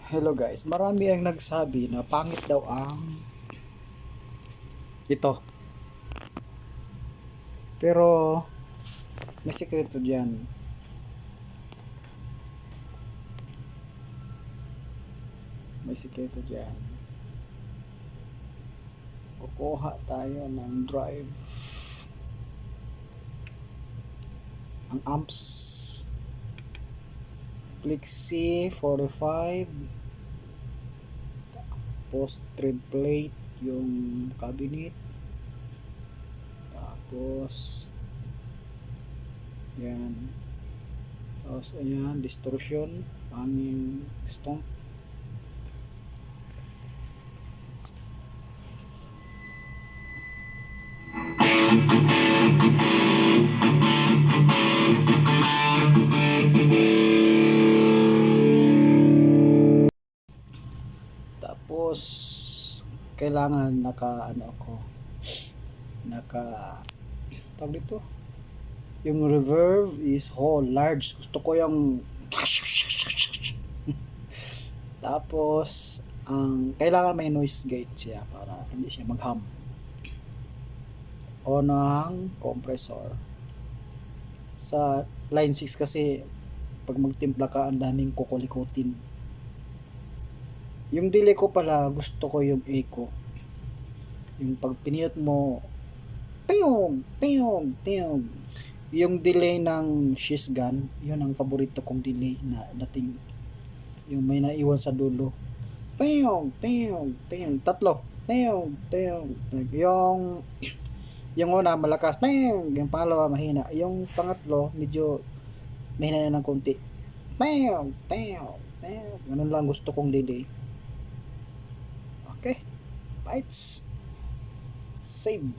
Hello guys, marami ang nagsabi na pangit daw ang ito. Pero may sikreto diyan. May sikreto diyan. Kukuha tayo ng drive. Ang amps Plexi 45, tapos tread plate yung cabinet, tapos yan, tapos ayan distortion aming stomp, tapos kailangan naka ano ako, naka tawag dito, yung reverb is whole large, gusto ko yung tapos ang kailangan may noise gate siya para hindi siya mag-hum o ng compressor. Sa line 6 kasi pag magtimpla ka ang daming kukulikutin. Yung delay ko pala gusto ko yung echo, yung pag pinindot mo tiyog tiyog tiyog, yung delay ng shiz gun, yun ang paborito kong delay na dating, yung may naiwan sa dulo, tiyog tiyog tiyog, tatlo tiyog tiyog, yung una malakas tiyog, yung pangalawa mahina, yung pangatlo medyo mahina na ng konti, tiyog tiyog tiyog, ganun lang gusto kong delay. Okay, bites save.